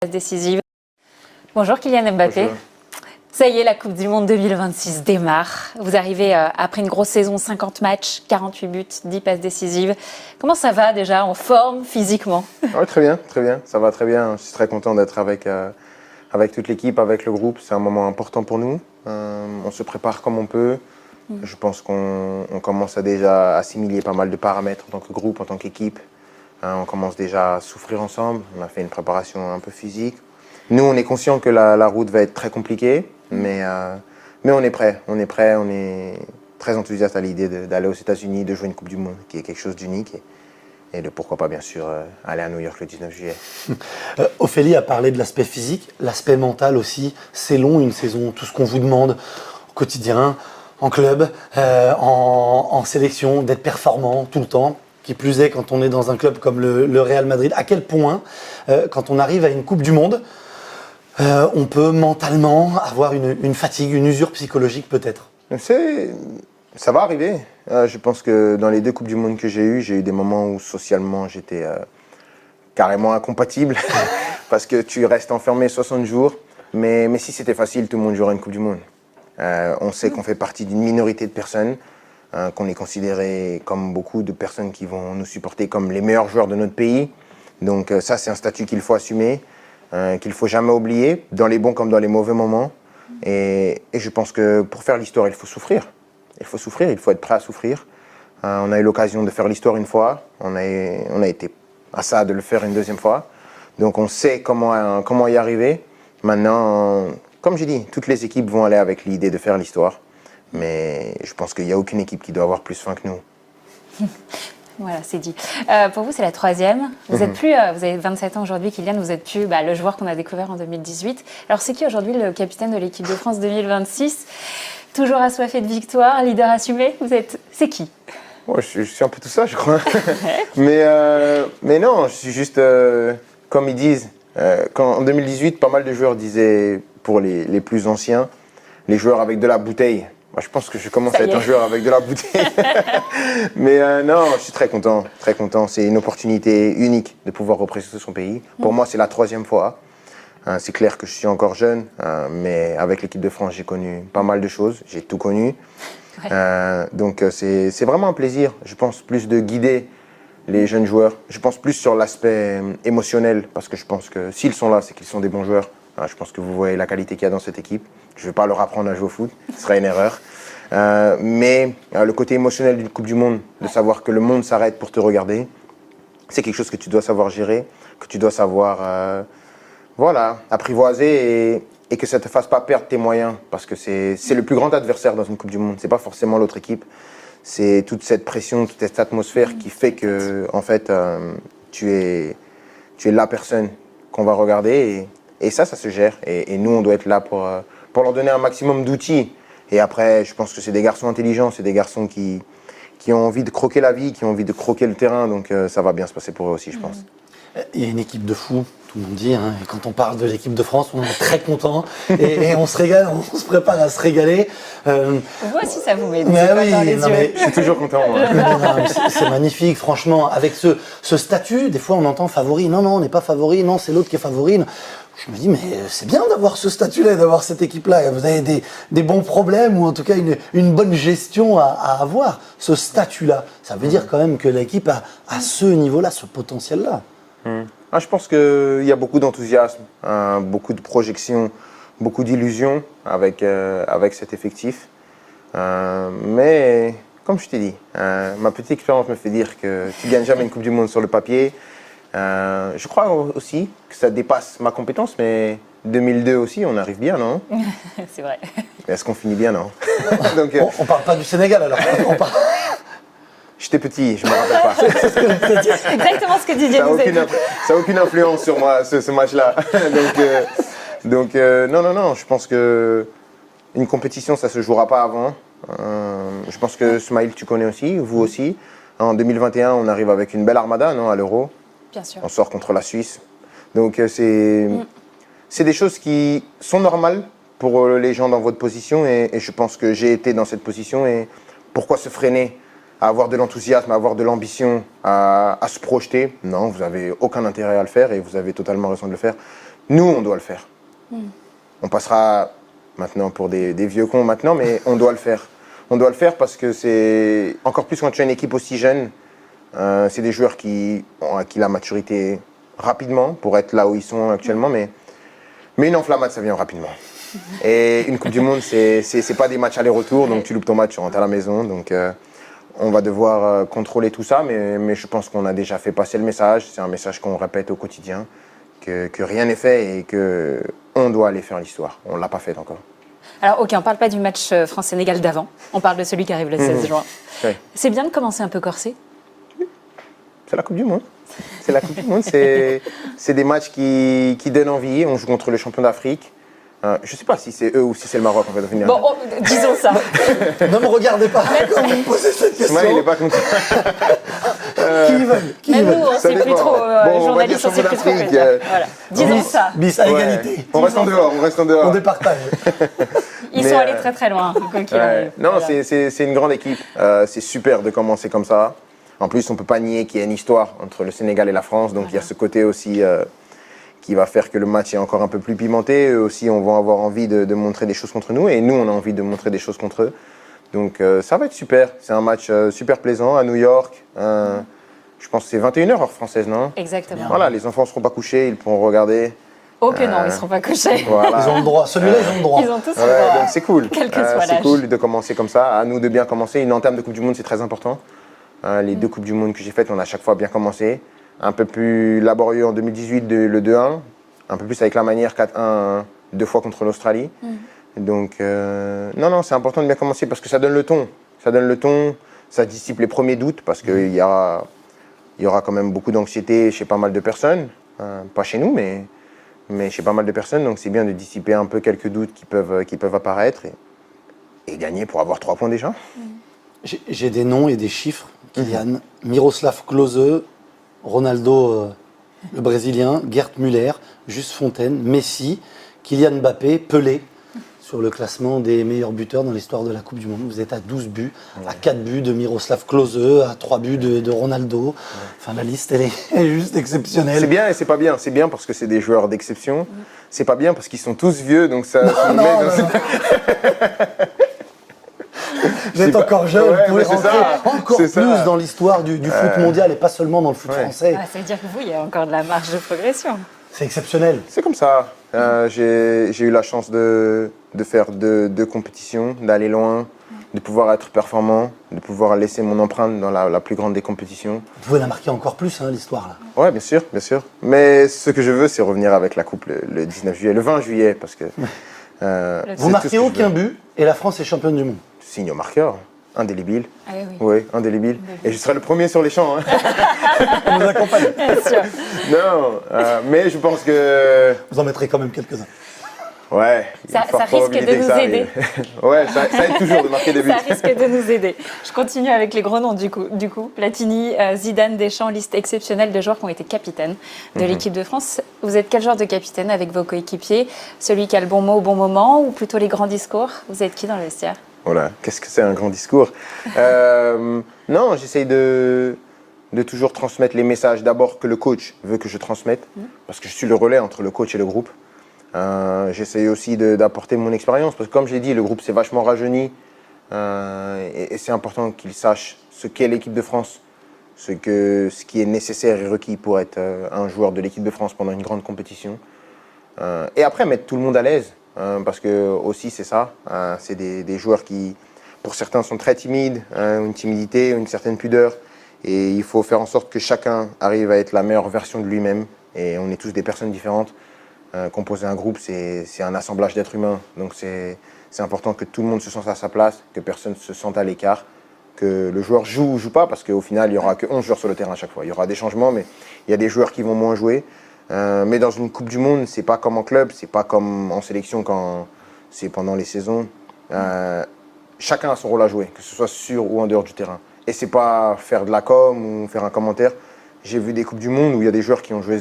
Décisive. Bonjour Kylian Mbappé. Bonjour. Ça y est, la Coupe du Monde 2026 démarre. Vous arrivez après une grosse saison, 50 matchs, 48 buts, 10 passes décisives. Comment ça va déjà, en forme, physiquement? Ouais, très bien, ça va très bien. Je suis très content d'être avec toute l'équipe, avec le groupe. C'est un moment important pour nous. On se prépare comme on peut. Je pense qu'on commence à déjà assimiler pas mal de paramètres en tant que groupe, en tant qu'équipe. On commence déjà à souffrir ensemble. On a fait une préparation un peu physique. Nous, on est conscient que la route va être très compliquée, mais on est prêt. On est très enthousiaste à l'idée d'aller aux États-Unis, de jouer une Coupe du Monde, qui est quelque chose d'unique. Et de pourquoi pas, bien sûr, aller à New York le 19 juillet. Ophélie a parlé de l'aspect physique, l'aspect mental aussi. C'est long, une saison, tout ce qu'on vous demande au quotidien, en club, en sélection, d'être performant tout le temps. Qui plus est, quand on est dans un club comme le Real Madrid, à quel point, quand on arrive à une Coupe du Monde, on peut mentalement avoir une fatigue, une usure psychologique peut-être. Ça va arriver. Je pense que dans les deux Coupes du Monde que j'ai eu des moments où socialement j'étais carrément incompatible parce que tu restes enfermé 60 jours. Mais si c'était facile, tout le monde jouerait une Coupe du Monde. On sait qu'on fait partie d'une minorité de personnes, qu'on est considéré comme beaucoup de personnes qui vont nous supporter comme les meilleurs joueurs de notre pays. Donc ça, c'est un statut qu'il faut assumer, qu'il ne faut jamais oublier, dans les bons comme dans les mauvais moments. Et je pense que pour faire l'histoire, il faut souffrir. Il faut souffrir, il faut être prêt à souffrir. On a eu l'occasion de faire l'histoire une fois, on a été à ça de le faire une deuxième fois. Donc on sait comment y arriver. Maintenant, comme j'ai dit, toutes les équipes vont aller avec l'idée de faire l'histoire. Mais je pense qu'il n'y a aucune équipe qui doit avoir plus faim que nous. Voilà, c'est dit. Pour vous, c'est la troisième. Vous êtes plus, vous avez 27 ans aujourd'hui, Kylian, vous êtes plus le joueur qu'on a découvert en 2018. Alors c'est qui aujourd'hui le capitaine de l'équipe de France 2026? Toujours assoiffé de victoire, leader assumé, c'est qui? Ouais, je suis un peu tout ça, je crois. mais non, je suis juste, comme ils disent, en 2018, pas mal de joueurs disaient, pour les plus anciens, les joueurs avec de la bouteille. Moi, je pense que je commence à être un joueur avec de la bouteille. Mais non, je suis très content, très content. C'est une opportunité unique de pouvoir représenter son pays. Pour moi, c'est la troisième fois. C'est clair que je suis encore jeune, mais avec l'équipe de France, j'ai connu pas mal de choses. J'ai tout connu. Ouais. Donc, c'est vraiment un plaisir. Je pense plus de guider les jeunes joueurs. Je pense plus sur l'aspect émotionnel, parce que je pense que s'ils sont là, c'est qu'ils sont des bons joueurs. Je pense que vous voyez la qualité qu'il y a dans cette équipe. Je ne vais pas leur apprendre à jouer au foot, ce serait une erreur. Mais le côté émotionnel d'une Coupe du Monde, de savoir que le monde s'arrête pour te regarder, c'est quelque chose que tu dois savoir gérer, que tu dois savoir apprivoiser et que ça ne te fasse pas perdre tes moyens. Parce que c'est le plus grand adversaire dans une Coupe du Monde. Ce n'est pas forcément l'autre équipe. C'est toute cette pression, toute cette atmosphère qui fait que en fait, tu es la personne qu'on va regarder. Et ça se gère. Et nous, on doit être là pour leur donner un maximum d'outils. Et après, je pense que c'est des garçons intelligents, c'est des garçons qui ont envie de croquer la vie, qui ont envie de croquer le terrain. Donc ça va bien se passer pour eux aussi, je pense. Il y a une équipe de fous, tout le monde dit. Et quand on parle de l'équipe de France, on est très content. Et on se régale, on se prépare à se régaler. Vous aussi, ça vous met des étoiles dans les yeux. Je suis toujours content. C'est magnifique, franchement. Avec ce statut, des fois on entend favori. Non, on n'est pas favori. Non, c'est l'autre qui est favori. Je me dis, mais c'est bien d'avoir ce statut-là, d'avoir cette équipe-là. Vous avez des bons problèmes ou en tout cas une bonne gestion à avoir. Ce statut-là, ça veut dire quand même que l'équipe a ce niveau-là, ce potentiel-là. Je pense qu'il y a beaucoup d'enthousiasme, beaucoup de projections, beaucoup d'illusions avec cet effectif. Mais comme je t'ai dit, ma petite expérience me fait dire que tu ne gagnes jamais une Coupe du Monde sur le papier. Je crois aussi que ça dépasse ma compétence, mais 2002 aussi, on arrive bien, non? C'est vrai. Est-ce qu'on finit bien, non? Donc, on parle pas du Sénégal alors. J'étais petit, je ne me rappelle pas. C'est exactement ce que Didier nous a dit. Ça n'a aucune influence sur moi, ce match-là. Donc, non, je pense qu'une compétition, ça ne se jouera pas avant. Je pense que Smaïl, tu connais aussi, vous aussi. En 2021, on arrive avec une belle armada, non, à l'Euro. Bien sûr. On sort contre la Suisse. Donc, c'est des choses qui sont normales pour les gens dans votre position. Et je pense que j'ai été dans cette position. Et pourquoi se freiner à avoir de l'enthousiasme, à avoir de l'ambition, à se projeter? Non, vous n'avez aucun intérêt à le faire et vous avez totalement raison de le faire. Nous, on doit le faire. On passera maintenant pour des vieux cons maintenant, mais on doit le faire. On doit le faire parce que c'est encore plus quand tu as une équipe aussi jeune. C'est des joueurs qui ont acquis la maturité rapidement pour être là où ils sont actuellement, mais une enflammade, ça vient rapidement. Et une Coupe du Monde, c'est pas des matchs aller-retour, donc tu loupes ton match, tu rentres à la maison. Donc on va devoir contrôler tout ça, mais je pense qu'on a déjà fait passer le message. C'est un message qu'on répète au quotidien, que rien n'est fait et qu'on doit aller faire l'histoire. On ne l'a pas fait encore. Alors, ok, on ne parle pas du match France-Sénégal d'avant, on parle de celui qui arrive le 16 juin. Oui. C'est bien de commencer un peu corsé? C'est la Coupe du Monde. C'est la Coupe du Monde. C'est des matchs qui donnent envie. On joue contre le champion d'Afrique. Je ne sais pas si c'est eux ou si c'est le Maroc en fait. Bon, disons ça. Ne me regardez pas quand vous me posez cette question. Ouais, il n'est pas comme ça. Qui ils veulent? Même nous, on ne sait plus trop, journalistes, on ne sait plus trop quoi dire. Voilà. Disons ça. Bis à égalité. On reste en dehors, on reste en dehors. On départage. Ils sont allés très très loin. Quoi qu'il arrive. Non, Voilà. c'est une grande équipe. C'est super de commencer comme ça. En plus, on ne peut pas nier qu'il y a une histoire entre le Sénégal et la France. Donc il y a ce côté aussi qui va faire que le match est encore un peu plus pimenté. Eux aussi, on va avoir envie de montrer des choses contre nous. Et nous, on a envie de montrer des choses contre eux. Donc ça va être super. C'est un match super plaisant à New York. Je pense que c'est 21h heure française, non? Exactement. Voilà, les enfants ne seront pas couchés, ils pourront regarder. Oh que non, ils ne seront pas couchés. Voilà. Ils ont le droit. Celui-là, ils ont le droit. Ils ont tous le Ouais, droit. donc c'est cool. Quel que soit C'est l'âge. cool de commencer comme ça. À nous de bien commencer. En termes de Coupe du Monde, c'est très important. Les deux Coupes du Monde que j'ai faites, on a à chaque fois bien commencé. Un peu plus laborieux en 2018, le 2-1. Un peu plus avec la manière 4-1, 2 fois contre l'Australie. Donc, non, c'est important de bien commencer parce que ça donne le ton. Ça donne le ton, ça dissipe les premiers doutes parce qu'il y aura quand même beaucoup d'anxiété chez pas mal de personnes. Pas chez nous, mais chez pas mal de personnes. Donc, c'est bien de dissiper un peu quelques doutes qui peuvent apparaître et gagner pour avoir 3 points déjà. J'ai des noms et des chiffres. Kylian, Miroslav Klose, Ronaldo, le Brésilien, Gerd Müller, Just Fontaine, Messi, Kylian Mbappé, Pelé, sur le classement des meilleurs buteurs dans l'histoire de la Coupe du Monde. Vous êtes à 12 buts, à 4 buts de Miroslav Klose, à 3 buts de Ronaldo. Enfin, la liste, elle est juste exceptionnelle. C'est bien et c'est pas bien. C'est bien parce que c'est des joueurs d'exception. C'est pas bien parce qu'ils sont tous vieux, donc ça. Non, vous êtes encore jeune, vous pouvez rentrer encore plus dans l'histoire du foot mondial et pas seulement dans le foot français. Ah, ça veut dire que vous, il y a encore de la marge de progression. C'est exceptionnel. C'est comme ça. J'ai eu la chance de faire deux compétitions, d'aller loin, de pouvoir être performant, de pouvoir laisser mon empreinte dans la plus grande des compétitions. Vous pouvez la marquer encore plus, hein, l'histoire là. Ouais, bien sûr, bien sûr. Mais ce que je veux, c'est revenir avec la coupe le 19 juillet, le 20 juillet, parce que. Vous marquez aucun but et la France est championne du monde. Signe au marqueur, indélébile. Ah oui. Oui, indélébile. Et je serai le premier sur les champs. Hein. On vous accompagne. Bien sûr. Non, mais je pense que. Vous en mettrez quand même quelques-uns. Ouais. il y a Ça une forte risque de probabilité que nous ça aider. arrive. Ouais, ça aide toujours de marquer des buts. Ça risque de nous aider. Je continue avec les gros noms du coup. Platini, Zidane, Deschamps, liste exceptionnelle de joueurs qui ont été capitaines de l'équipe de France. Vous êtes quel genre de capitaine avec vos coéquipiers? Celui qui a le bon mot au bon moment ou plutôt les grands discours? Vous êtes qui dans le vestiaire? Voilà, qu'est-ce que c'est un grand discours? Non, j'essaye de toujours transmettre les messages d'abord que le coach veut que je transmette, parce que je suis le relais entre le coach et le groupe. J'essaye aussi d'apporter mon expérience, parce que comme je l'ai dit, le groupe s'est vachement rajeuni, et c'est important qu'ils sachent ce qu'est l'équipe de France, ce qui est nécessaire et requis pour être un joueur de l'équipe de France pendant une grande compétition. Et après, mettre tout le monde à l'aise. Parce que aussi c'est ça, c'est des joueurs qui, pour certains, sont très timides, une timidité, une certaine pudeur, et il faut faire en sorte que chacun arrive à être la meilleure version de lui-même, et on est tous des personnes différentes. Composer un groupe, c'est un assemblage d'êtres humains, donc c'est important que tout le monde se sente à sa place, que personne ne se sente à l'écart, que le joueur joue ou joue pas, parce qu'au final il n'y aura que 11 joueurs sur le terrain à chaque fois. Il y aura des changements, mais il y a des joueurs qui vont moins jouer. Mais dans une Coupe du Monde, c'est pas comme en club, c'est pas comme en sélection quand c'est pendant les saisons. Chacun a son rôle à jouer, que ce soit sur ou en dehors du terrain. Et c'est pas faire de la com ou faire un commentaire. J'ai vu des Coupes du Monde où il y a des joueurs qui ont joué